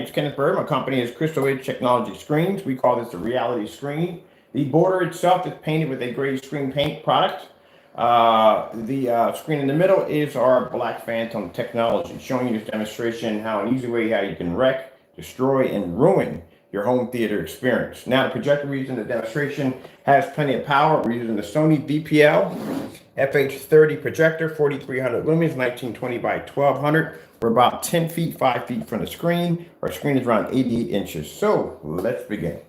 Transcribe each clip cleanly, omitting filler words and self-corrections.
It's Kenneth Bird. My company is Crystal Edge Technology Screens. We call this a reality screen. The border itself is painted with a gray screen paint product. The screen in the middle is our Black Phantom technology, showing you this demonstration how an easy way how you can wreck, destroy, and ruin your home theater experience. Now, the projector we're using in the demonstration has plenty of power. We're using the Sony VPL FH30 projector, 4300 lumens, 1920 by 1200. We're about 10 feet, 5 feet from the screen. Our screen is around 88 inches. So let's begin.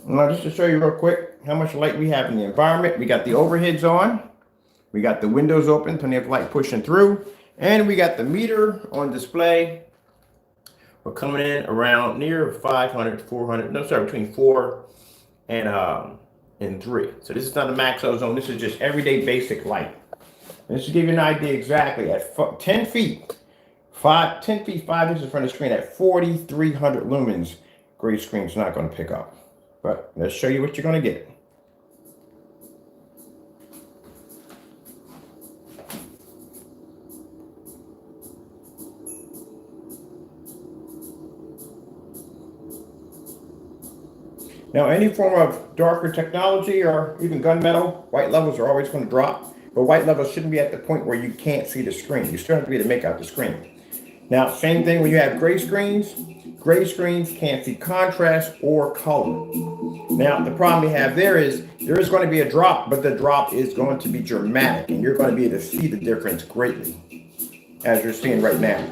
Now, just to show you real quick how much light we have in the environment, we got the overheads on, we got the windows open, plenty of light pushing through, and we got the meter on display. We're coming in around near 500, 400, no, sorry, between 4 and 3. So this is not a max ozone. This is just everyday basic light. And this will give you an idea exactly at 10 feet, 5 inches from the screen at 4,300 lumens. Gray screen's not going to pick up. But let's show you what you're going to get. Now, any form of darker technology or even gunmetal, white levels are always going to drop. But white levels shouldn't be at the point where you can't see the screen. You still have to be able to make out the screen. Now, same thing when you have gray screens. Gray screens can't see contrast or color. Now, the problem we have there is going to be a drop, but the drop is going to be dramatic, and you're going to be able to see the difference greatly, as you're seeing right now.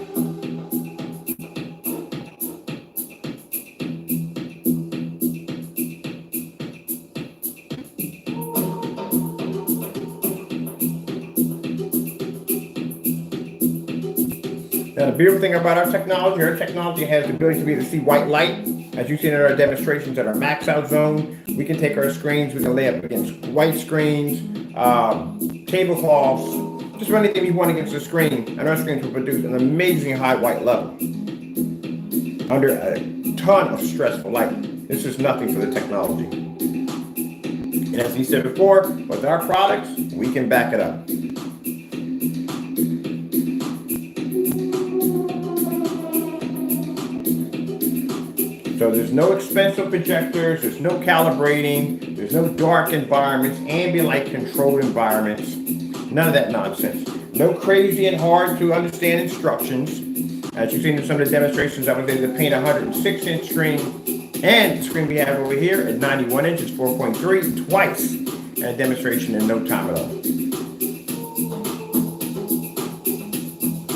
Now, the beautiful thing about our technology has the ability to be able to see white light. As you've seen in our demonstrations at our max out zone, we can take our screens, we can lay up against white screens, tablecloths, just about anything you want against the screen, and our screens will produce an amazing high white level under a ton of stressful light. This is nothing for the technology. And as he said before, with our products, we can back it up. So there's no expensive projectors, there's no calibrating, there's no dark environments, ambient light controlled environments, none of that nonsense. No crazy and hard to understand instructions. As you've seen in some of the demonstrations, I was able to paint a 106-inch screen, and the screen we have over here at 91 inches, 4.3, twice, and a demonstration in no time at all.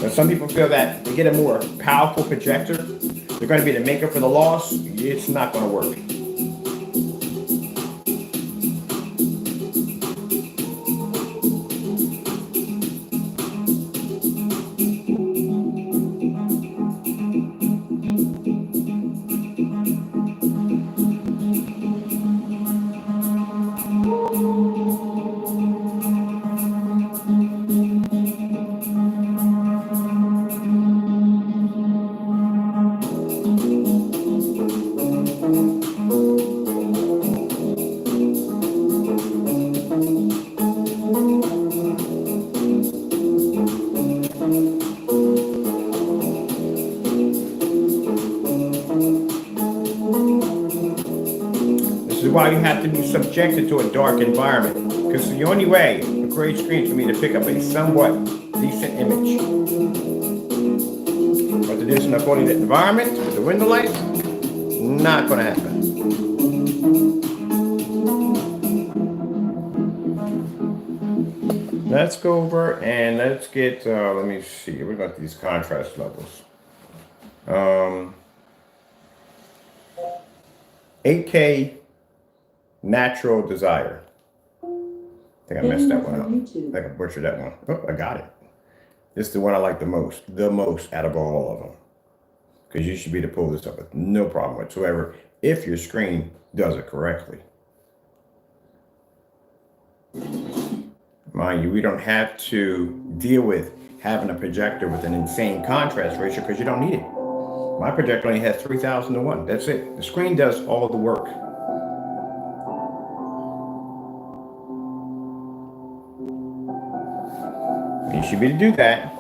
Now, some people feel that they get a more powerful projector, they're going to be the maker for the loss. It's not going to work. This is why you have to be subjected to a dark environment, because the only way a gray screen is for me to pick up a somewhat decent image. But to do this in a fully lit environment with the window lights, not going to happen. Let's go over and let's get, let me see, we're going to these contrast levels. 8K Natural Desire. I think I messed that one up. I think I butchered that one. Oh, I got it. This is the one I like the most out of all of them. Because you should be able to pull this up with no problem whatsoever if your screen does it correctly. Mind you, we don't have to deal with having a projector with an insane contrast ratio because you don't need it. My projector only has 3,000 to 1. That's it. The screen does all the work. You should be able to do that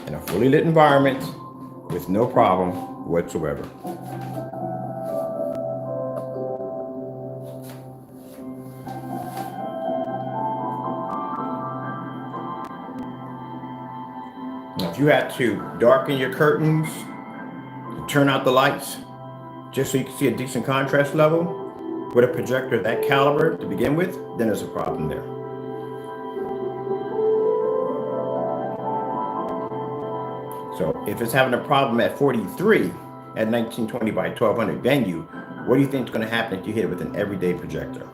in a fully lit environment with no problem whatsoever. Now, if you had to darken your curtains, turn out the lights, just so you can see a decent contrast level with a projector of that caliber to begin with, then there's a problem there. So if it's having a problem at 43 at 1920 by 1200 venue, what do you think is going to happen if you hit it with an everyday projector?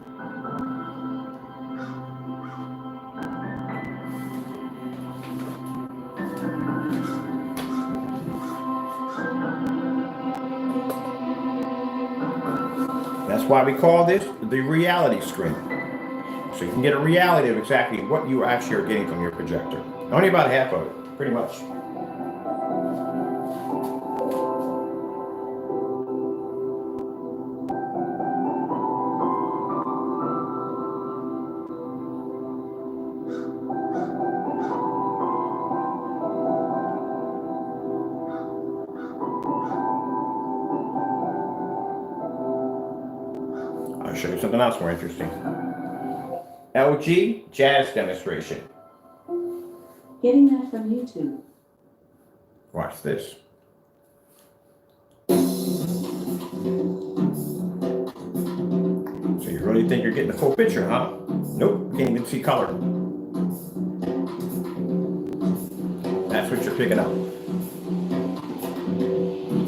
That's why we call this the reality screen. So you can get a reality of exactly what you actually are getting from your projector. Only about half of it, pretty much. I'll show you something else more interesting. LG jazz demonstration. Getting that from YouTube. Watch this. So you really think you're getting the full picture, huh? Nope, can't even see color. That's what you're picking up.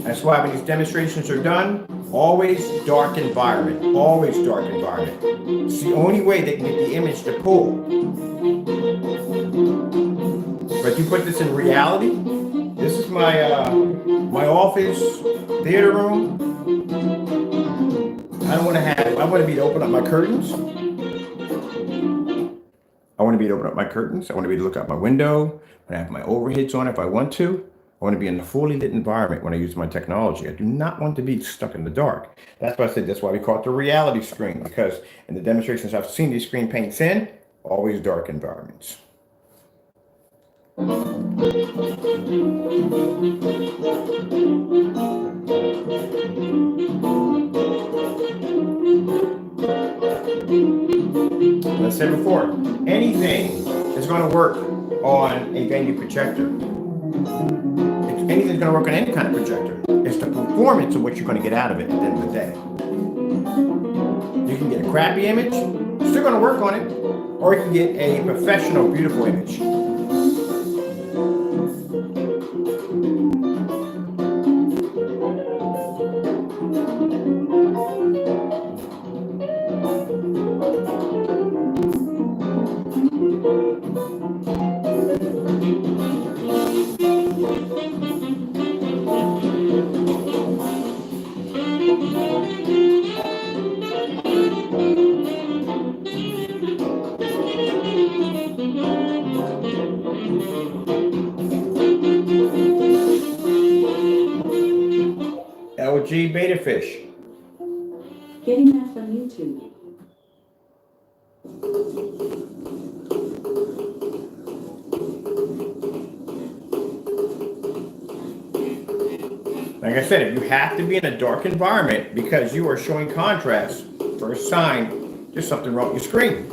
That's why when these demonstrations are done, always dark environment, always dark environment. It's the only way they can get the image to pull. But if you put this in reality, this is my my office, theater room. I want to be to open up my curtains. I want to be to open up my curtains. I want to be to look out my window. I have my overheads on if I want to. I want to be in a fully lit environment when I use my technology. I do not want to be stuck in the dark. That's why I said that's why we call it the reality screen, because in the demonstrations I've seen these screen paints in, always dark environments. As I said before, anything is going to work on a venue projector. Anything's going to work on any kind of projector. It's the performance of what you're going to get out of it at the end of the day. You can get a crappy image, still going to work on it, or you can get a professional, beautiful image. LG Betafish. Getting that from YouTube. Like I said, if you have to be in a dark environment because you are showing contrast, first sign there's something wrong with your screen.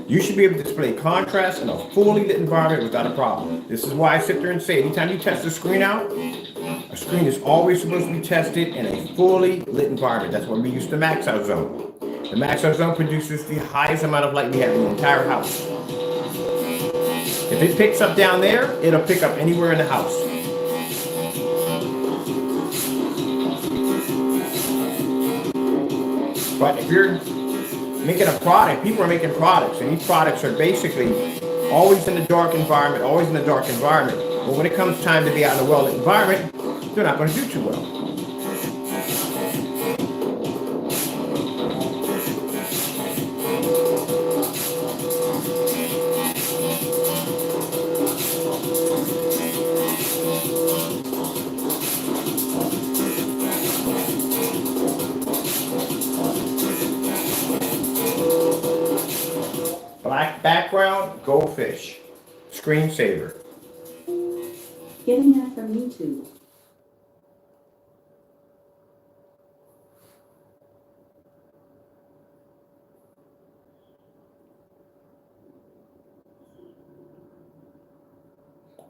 You should be able to display contrast in a fully lit environment without a problem. This is why I sit there and say, anytime you test the screen out, a screen is always supposed to be tested in a fully lit environment. That's why we use the max out zone. The max out zone produces the highest amount of light we have in the entire house. If it picks up down there, it'll pick up anywhere in the house. But if you're making a product, people are making products, and these products are basically always in the dark environment, always in the dark environment. But when it comes time to be out in a well-lit environment, they're not going to do too well. Black background, goldfish, screensaver. Getting that from YouTube.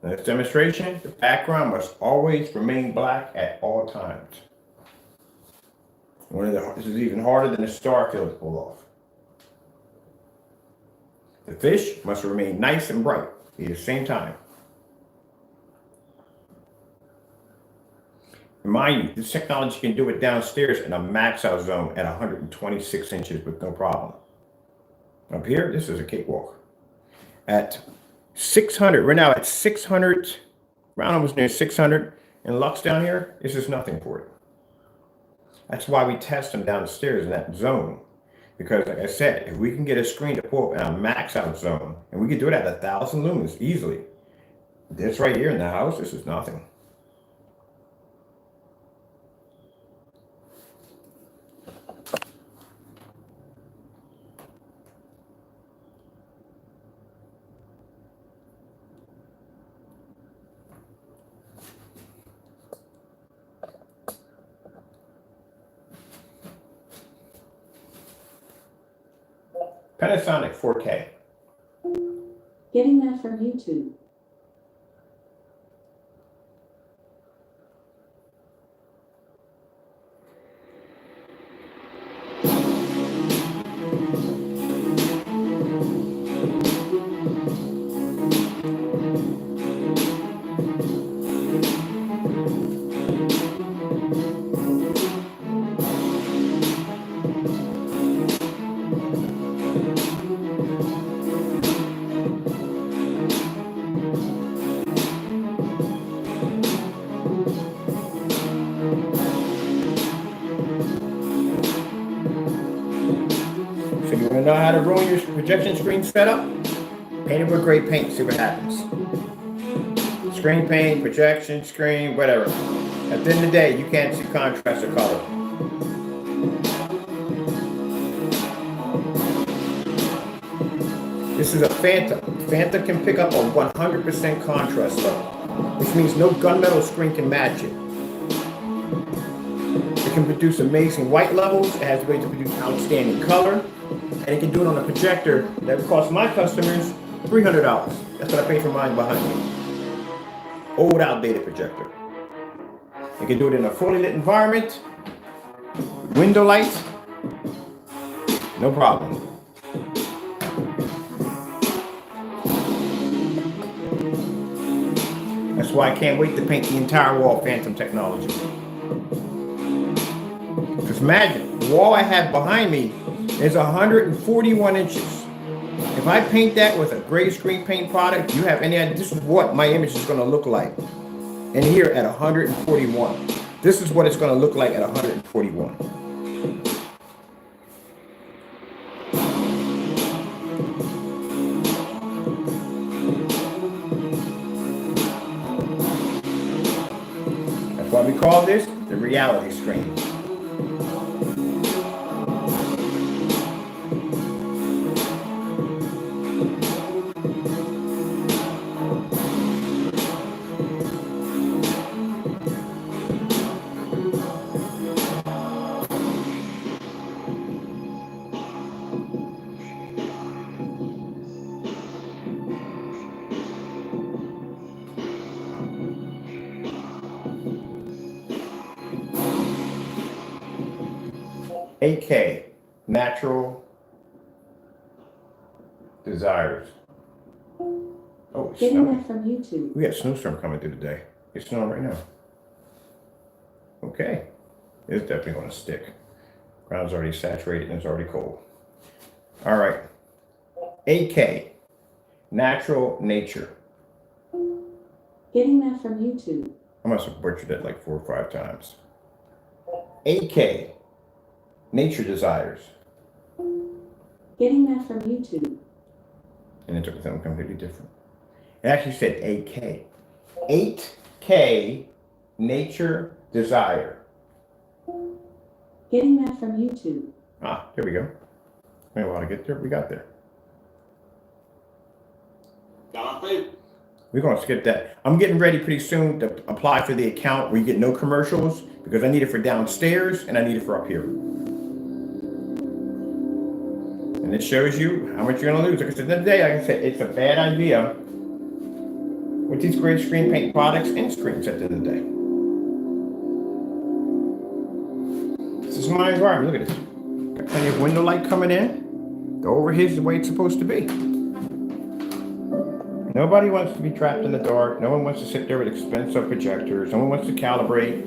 In this demonstration, the background must always remain black at all times. This is even harder than the star field to pull off. The fish must remain nice and bright at the same time. Mind you, this technology can do it downstairs in a max out zone at 126 inches with no problem. Up here, this is a cakewalk. At 600, we're now at 600, around almost near 600 in Lux down here. This is nothing for it. That's why we test them down the stairs in that zone. Because like I said, if we can get a screen to pull up in a max out zone, and we can do it at 1,000 lumens easily, this right here in the house, this is nothing. Panasonic 4K. Getting that from YouTube. So you want to know how to ruin your projection screen setup? Paint it with gray paint, see what happens. Screen paint, projection screen, whatever. At the end of the day, you can't see contrast or color. This is a Phantom. Phantom can pick up a 100% contrast level, which means no gunmetal screen can match it. It can produce amazing white levels. It has a way to produce outstanding color. And it can do it on a projector that would cost my customers $300. That's what I pay for mine behind me. Old, outdated projector. It can do it in a fully lit environment, window lights, no problem. That's why I can't wait to paint the entire wall Phantom technology. Just imagine, the wall I have behind me is 141 inches. If I paint that with a gray screen paint product, you have any idea? This is what my image is going to look like. And here at 141. This is what it's going to look like at 141. That's why we call this the reality screen. AK, Natural Desires. Oh, it's Getting snowing. that from YouTube. We got a snowstorm coming through today. It's snowing right now. Okay. It's definitely going to stick. Ground's already saturated and it's already cold. All right. AK, Natural Nature. Getting that from YouTube. I must have butchered it like 4 or 5 times. AK, Nature Desires. Getting that from YouTube. And it took something completely different. It actually said AK. 8K, Nature Desire. Getting that from YouTube. Ah, there we go. Wait a while to get there. We got there. Copy. We're gonna skip that. I'm getting ready pretty soon to apply for the account where you get no commercials because I need it for downstairs and I need it for up here. And it shows you how much you're gonna lose. Like I said the other day, like I said, it's a bad idea with these great screen paint products and screens at the end of the day. This is my environment. Look at this. Got plenty of window light coming in. The overhead is the way it's supposed to be. Nobody wants to be trapped in the dark. No one wants to sit there with expensive projectors. No one wants to calibrate.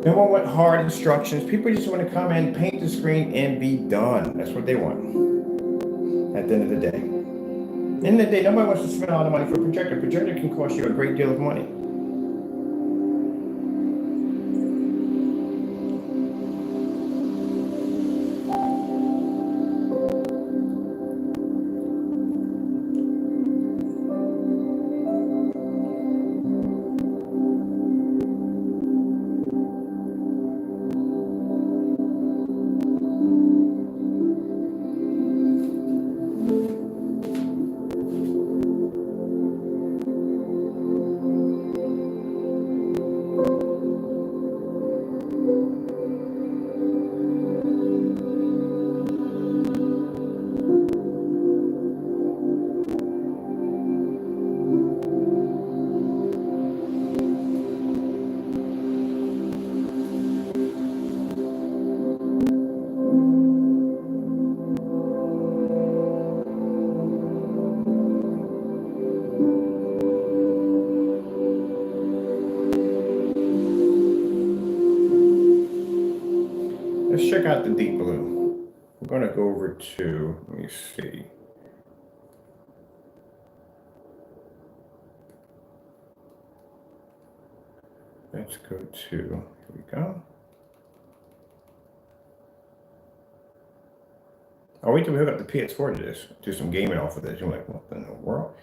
No one wants hard instructions. People just want to come in, paint the screen, and be done. That's what they want at the end of the day. At the end of the day, nobody wants to spend a lot of money for a projector. A projector can cost you a great deal of money. Let's check out the deep blue. We're going to go over to, let me see. Let's go to, here we go. Oh, wait till we hook up the PS4 to this. Do some gaming off of this. You're like, what in the world?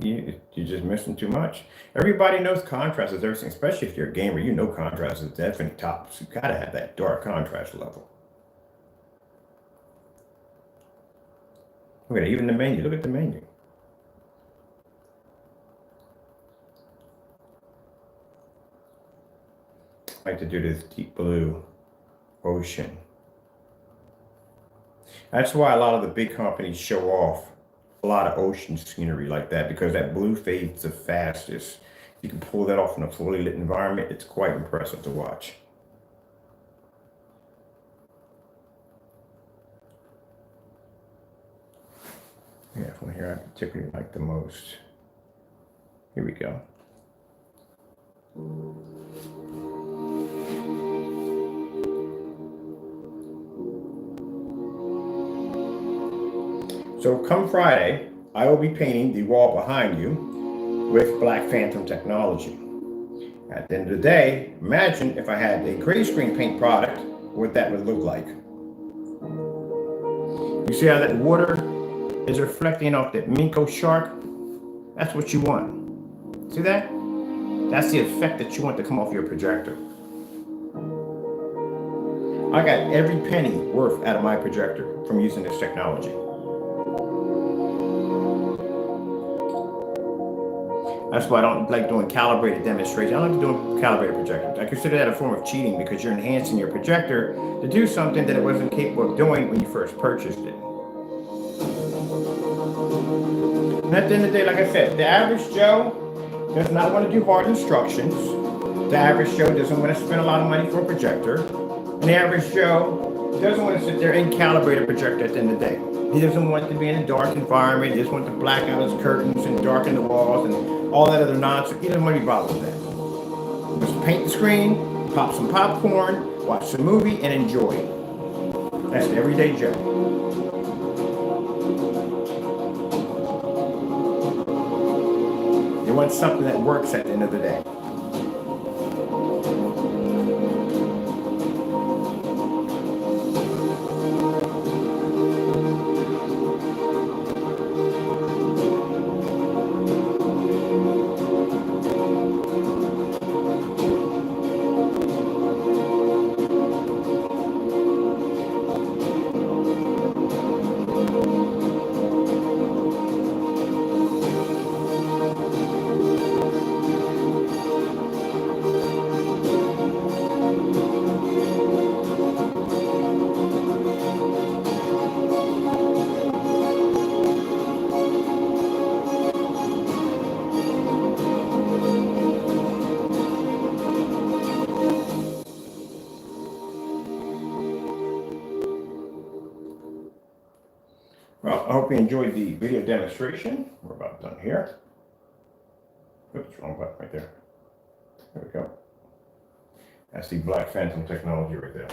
You're just missing too much. Everybody knows contrast is everything, especially if you're a gamer. You know contrast is definitely top. So you got to have that dark contrast level. Look at it, even the menu. Look at the menu. I like to do this deep blue ocean. That's why a lot of the big companies show off a lot of ocean scenery like that, because that blue fades the fastest. You can pull that off in a fully lit environment. It's quite impressive to watch. Yeah, from here I particularly like the most. Here we go. So come Friday, I will be painting the wall behind you with Black Phantom technology. At the end of the day, imagine if I had a gray screen paint product, what that would look like. You see how that water is reflecting off that Minko shark? That's what you want. See that? That's the effect that you want to come off your projector. I got every penny worth out of my projector from using this technology. That's why I don't like doing calibrated demonstrations. I don't like doing calibrated projectors. I consider that a form of cheating because you're enhancing your projector to do something that it wasn't capable of doing when you first purchased it. And at the end of the day, like I said, the average Joe does not want to do hard instructions. The average Joe doesn't want to spend a lot of money for a projector. And the average Joe doesn't want to sit there and calibrate a projector at the end of the day. He doesn't want to be in a dark environment. He doesn't want to black out his curtains and darken the walls and all that other nonsense. He doesn't want to be bothered with that. Just paint the screen, pop some popcorn, watch some movie, and enjoy. That's the everyday Joe. You want something that works at the end of the day. I hope you enjoyed the video demonstration. We're about done here. Oops, wrong button right there. There we go. That's the Black Phantom technology right there.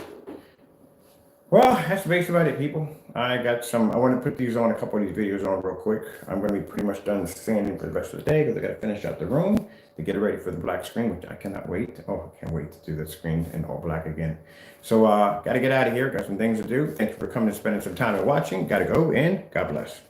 Well, that's basically about it, people. I want to put these on, a couple of these videos on real quick. I'm going to be pretty much done sanding for the rest of the day because I got to finish out the room to get it ready for the black screen, which I cannot wait. Oh, I can't wait to do that screen in all black again. So, got to get out of here. Got some things to do. Thank you for coming and spending some time and watching. Got to go, and God bless.